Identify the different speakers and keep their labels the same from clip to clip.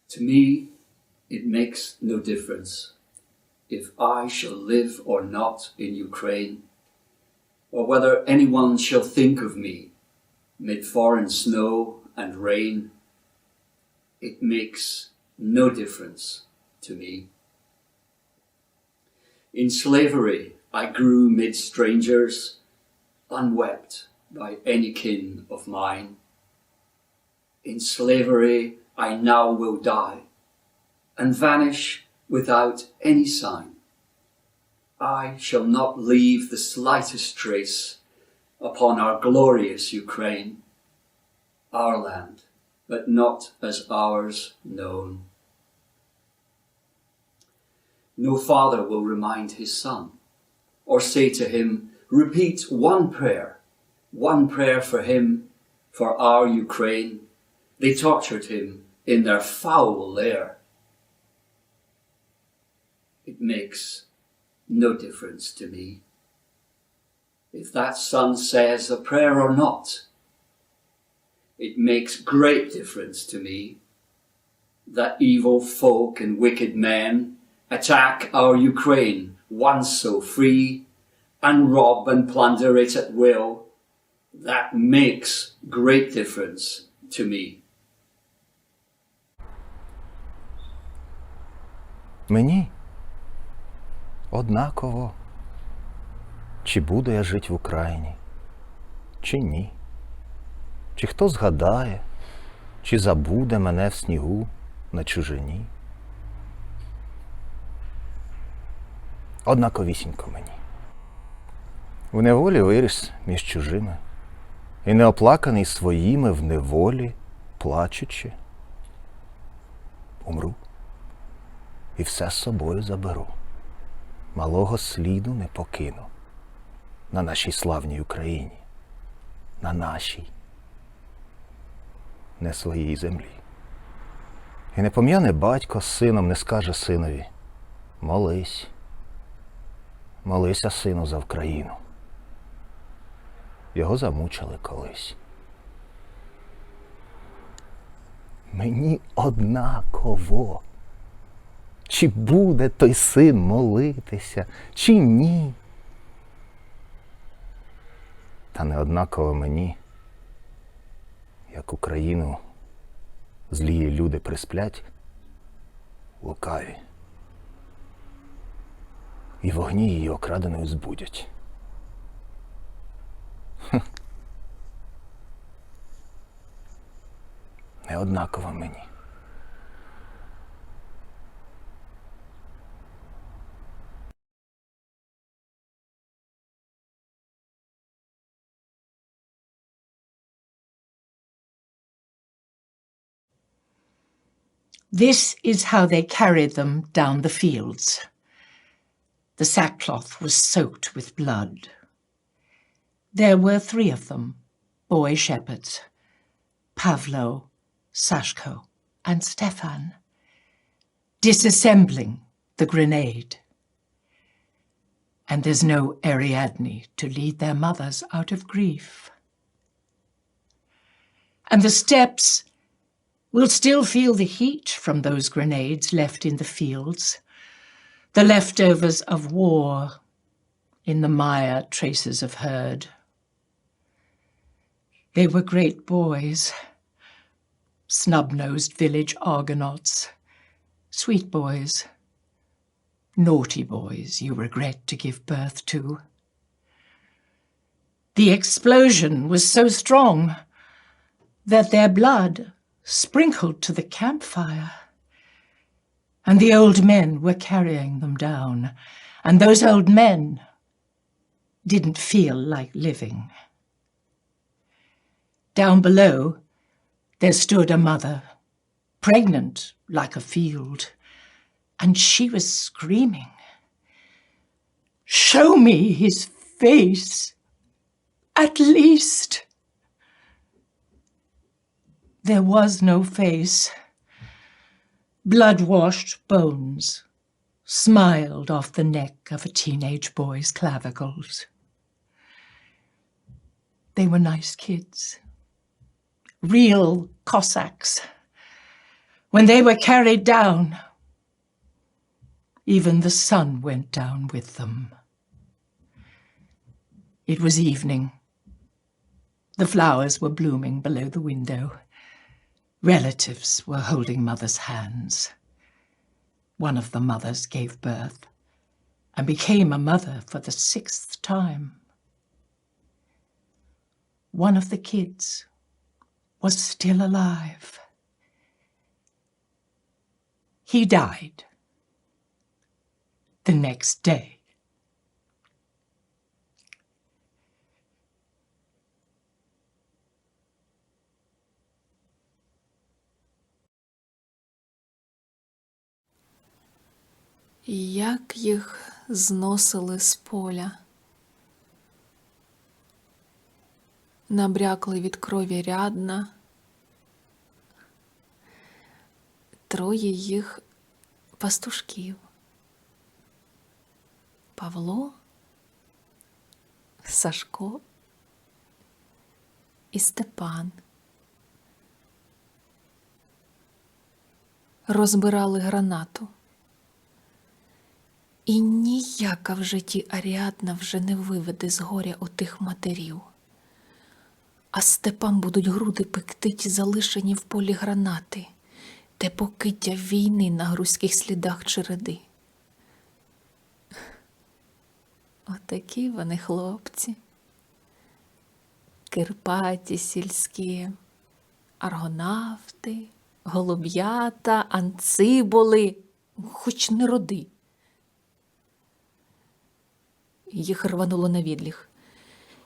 Speaker 1: To me, it makes no difference if I shall live or not in Ukraine, or whether anyone shall think of me mid foreign snow and rain. It makes no difference to me. In slavery I grew mid strangers, unwept by any kin of mine. In slavery I now will die, and vanish without any sign. I shall not leave the slightest trace upon our glorious Ukraine, our land, but not as ours known. No father will remind his son, or say to him, repeat one prayer for him, for our Ukraine. They tortured him in their foul lair. It makes no difference to me if that son says a prayer or not. It makes great difference to me that evil folk and wicked men attack our Ukraine, once so free, and rob and plunder it at will. That makes great difference to me.
Speaker 2: Мені однаково, чи буду я жити в Україні, чи ні. Чи хто згадає, чи забуде мене в снігу на чужині. Однаковісінько мені. В неволі виріс між чужими, і неоплаканий своїми в неволі, плачучи, умру і все з собою заберу. Малого сліду не покину на нашій славній Україні, на нашій, не своїй землі. І не пом'яне батько з сином, не скаже синові: молись, молися, сину, за Вкраїну. Його замучили колись. Мені однаково, чи буде той син молитися, чи ні. Та не однаково мені, як Україну злії люди присплять, лукаві, і вогні її окраденою збудять. Не однаково мені.
Speaker 3: This is how they carried them down the fields. The sackcloth was soaked with blood. There were 3 of them, boy shepherds, Pavlo, Sashko, and Stefan, disassembling the grenade. And there's no Ariadne to lead their mothers out of grief. And the steppes will still feel the heat from those grenades left in the fields, the leftovers of war, in the mire traces of herd. They were great boys, snub-nosed village Argonauts, sweet boys, naughty boys you regret to give birth to. The explosion was so strong that their blood sprinkled to the campfire, and the old men were carrying them down, and those old men didn't feel like living. Down below, there stood a mother, pregnant like a field, and she was screaming, "Show me his face, at least." There was no face. Blood-washed bones smiled off the neck of a teenage boy's clavicles. They were nice kids, real Cossacks. When they were carried down, even the sun went down with them. It was evening. The flowers were blooming below the window. Relatives were holding Mother's hands. One of the mothers gave birth and became a mother for the 6th time. One of the kids was still alive. He died the next day.
Speaker 4: Як їх зносили з поля. Набрякли від крові рядна. 3 їх пастушків. Павло, Сашко і Степан. Розбирали гранату. І ніяка в житті Аріадна вже не виведе з горя отих матерів. А Степан будуть груди пекти ті залишені в полі гранати, те покиття війни на грузьких слідах череди. Отакі вони хлопці. Кирпаті сільські, аргонавти, голуб'ята, анциболи, хоч не роди. Їх рвануло на відліг,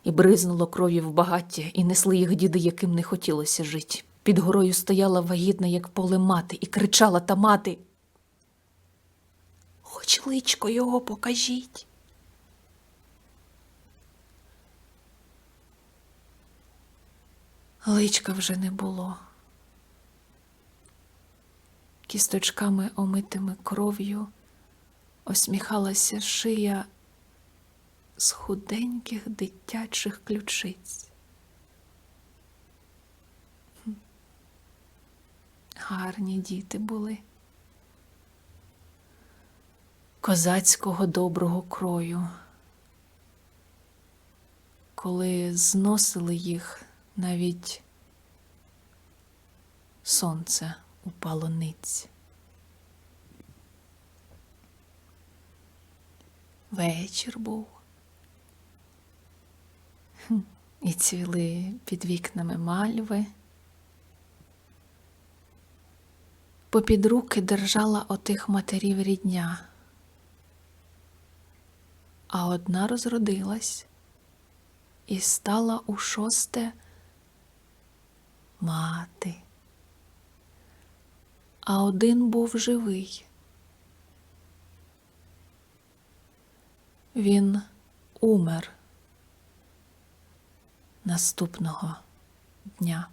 Speaker 4: і бризнуло кров'ю в багаття, і несли їх діди, яким не хотілося жить. Під горою стояла вагітна, як поле мати, і кричала та мати: «Хоч личко його покажіть!» Личка вже не було. Кісточками, омитими кров'ю, осміхалася шия з худеньких дитячих ключиць. Гарні діти були. Козацького доброго крою. Коли зносили їх, навіть сонце упало ниць. Вечір був. І цвіли під вікнами мальви. Попід руки держала отих матерів рідня. А одна розродилась і стала у 6-те мати. А один був живий. Він умер наступного дня.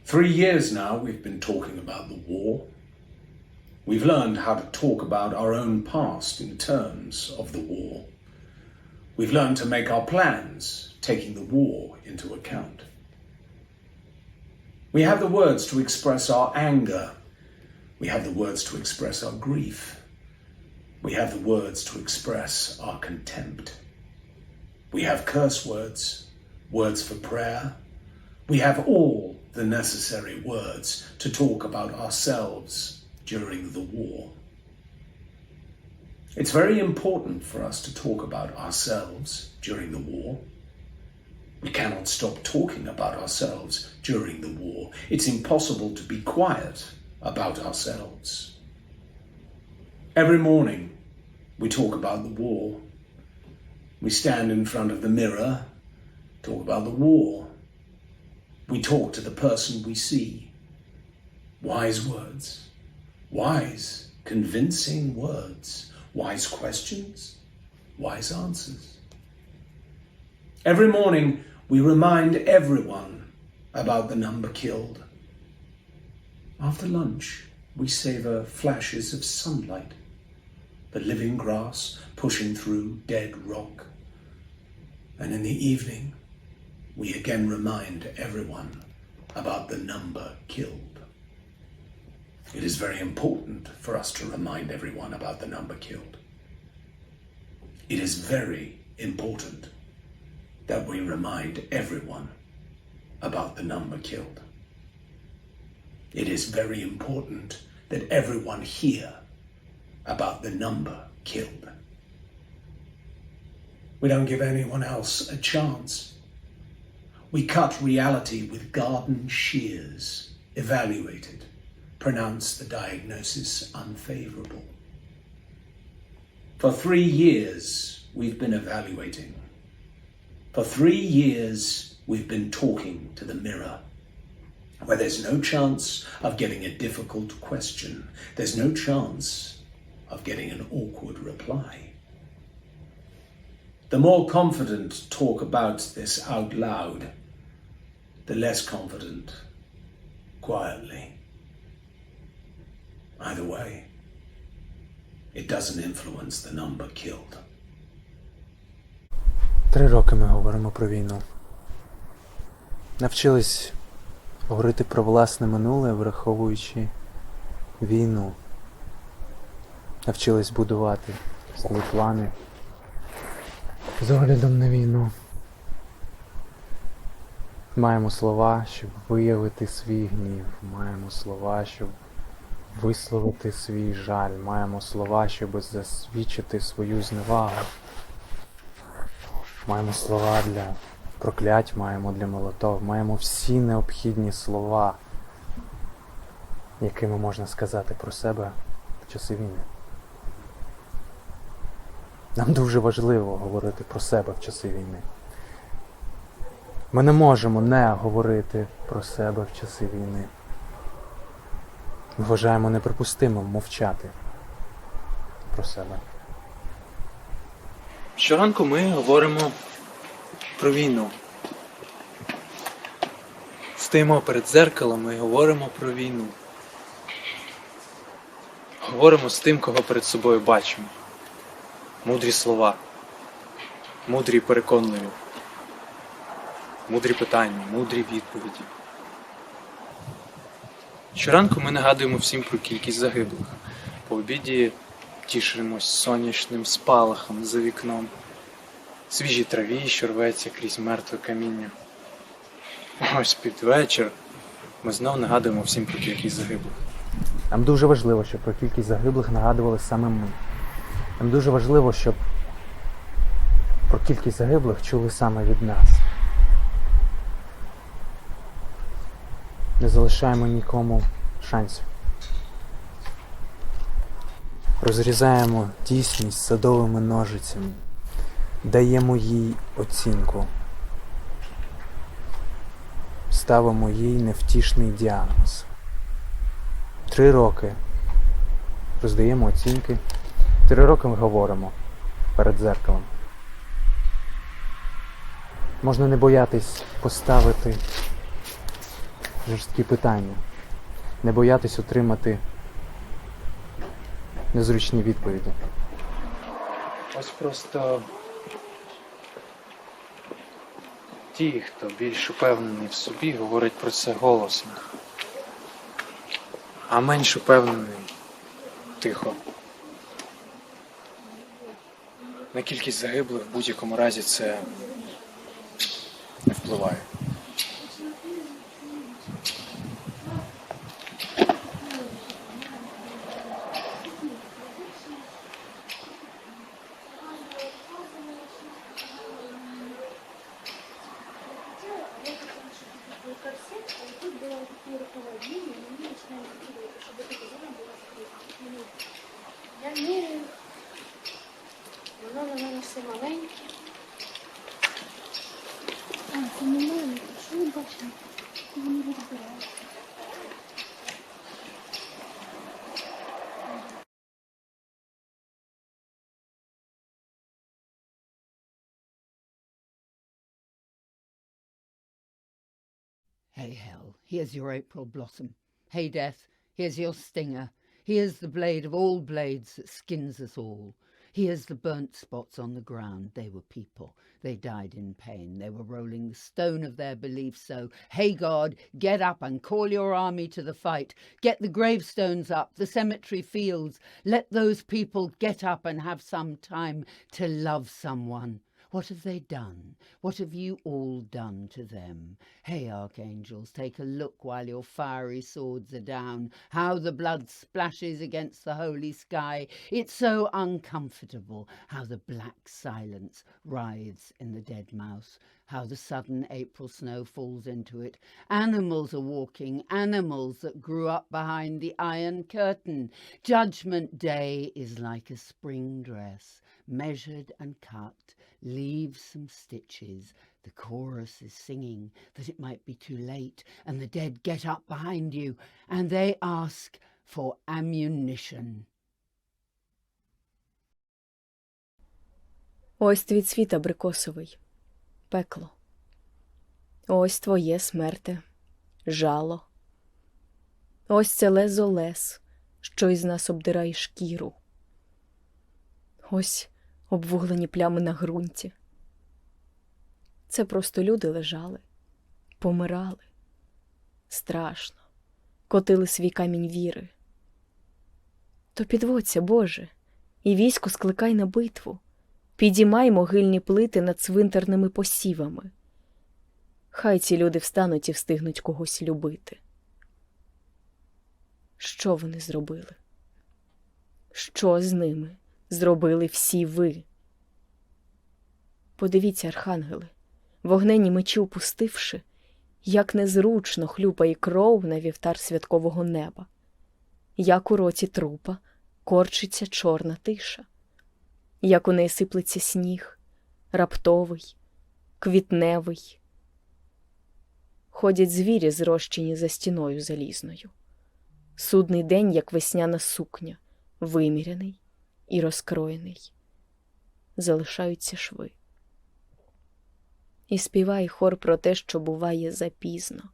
Speaker 5: For 3 years now, we've been talking about the war. We've learned how to talk about our own past in terms of the war. We've learned to make our plans, taking the war into account. We have the words to express our anger. We have the words to express our grief. We have the words to express our contempt. We have curse words, words for prayer. We have all the necessary words to talk about ourselves during the war. It's very important for us to talk about ourselves during the war. We cannot stop talking about ourselves during the war. It's impossible to be quiet about ourselves. Every morning, we talk about the war. We stand in front of the mirror, talk about the war. We talk to the person we see. Wise words, wise, convincing words, wise questions, wise answers. Every morning, we remind everyone about the number killed. After lunch, we savor flashes of sunlight, the living grass pushing through dead rock. And in the evening, we again remind everyone about the number killed. It is very important for us to remind everyone about the number killed. It is very important that we remind everyone about the number killed. It is very important that everyone hear about the number killed. We don't give anyone else a chance. We cut reality with garden shears, evaluate it, pronounce the diagnosis unfavorable. For 3 years, we've been evaluating. For 3 years, we've been talking to the mirror, where there's no chance of getting a difficult question. There's no chance of getting an awkward reply. The more confident talk about this out loud, the less confident quietly. Either way, it doesn't influence the number killed.
Speaker 6: 3 роки ми говоримо про війну. Навчились говорити про власне минуле, враховуючи війну. Навчились будувати свої плани з оглядом на війну. Маємо слова, щоб виявити свій гнів. Маємо слова, щоб висловити свій жаль. Маємо слова, щоб засвідчити свою зневагу. Маємо слова для проклять, маємо для молитов. Маємо всі необхідні слова, якими можна сказати про себе в часи війни. Нам дуже важливо говорити про себе в часи війни. Ми не можемо не говорити про себе в часи війни. Ми вважаємо неприпустимим мовчати про себе. Щоранку ми говоримо про війну. Стоїмо перед дзеркалом і говоримо про війну. Говоримо з тим, кого перед собою бачимо. Мудрі слова. Мудрі і переконливі. Мудрі питання, мудрі відповіді. Щоранку ми нагадуємо всім про кількість загиблих. По обіді тішимось сонячним спалахом за вікном, свіжій траві, що рветься крізь мертве каміння. Ось під вечір ми знов нагадуємо всім про кількість загиблих. Нам дуже важливо, щоб про кількість загиблих нагадували саме ми. Нам дуже важливо, щоб про кількість загиблих чули саме від нас. Не залишаємо нікому шансів. Розрізаємо дійсність садовими ножицями. Даємо їй оцінку. Ставимо їй невтішний діагноз. 3 роки роздаємо оцінки. 3 роки ми говоримо перед дзеркалом. Можна не боятись поставити жорсткі питання, не боятись отримати незручні відповіді. Ось просто ті, хто більш упевнений в собі, говорять про це голосно, а менш упевнений тихо. На кількість загиблих в будь-якому разі це не впливає.
Speaker 7: Я міряю, воно на мене все маленьке. А, це не маленьке, що ви бачите? Воно не розбирається.
Speaker 8: Hey, hell, here's your April blossom. Hey, death, here's your stinger. Here's the blade of all blades that skins us all. Here's the burnt spots on the ground. They were people. They died in pain. They were rolling the stone of their belief. So, hey, God, get up and call your army to the fight. Get the gravestones up, the cemetery fields. Let those people get up and have some time to love someone. What have they done? What have you all done to them? Hey, archangels, take a look while your fiery swords are down. How the blood splashes against the holy sky. It's so uncomfortable. How the black silence writhes in the dead mouse. How the sudden April snow falls into it. Animals are walking, animals that grew up behind the iron curtain. Judgment Day is like a spring dress, measured and cut, leaves some stitches. The chorus is singing that it might be too late, and the dead get up behind you, and they ask for ammunition.
Speaker 9: Ось твій цвіт абрикосовий, пекло. Ось твоє смерте, жало. Ось це лезо лез, що із нас обдирає шкіру. Ось обвуглені плями на ґрунті. Це просто люди лежали, помирали. Страшно, котили свій камінь віри. То підводься, Боже, і військо скликай на битву. Підіймай могильні плити над цвинтарними посівами. Хай ці люди встануть і встигнуть когось любити. Що вони зробили? Що з ними зробили всі ви? Подивіться, архангели, вогненні мечі опустивши, як незручно хлюпає кров на вівтар святкового неба, як у роті трупа корчиться чорна тиша, як у неї сиплеться сніг, раптовий, квітневий. Ходять звірі, зрощені за стіною залізною. Судний день, як весняна сукня, виміряний і розкроєний. Залишаються шви. І співає хор про те, що буває запізно.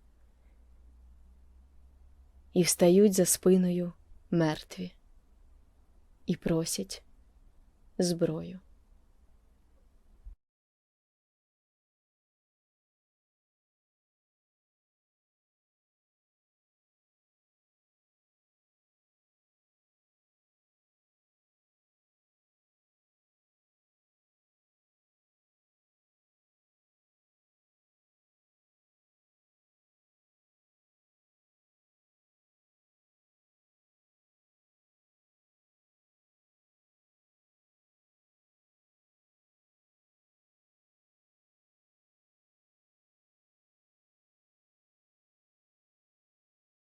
Speaker 9: І встають за спиною мертві і просять зброю.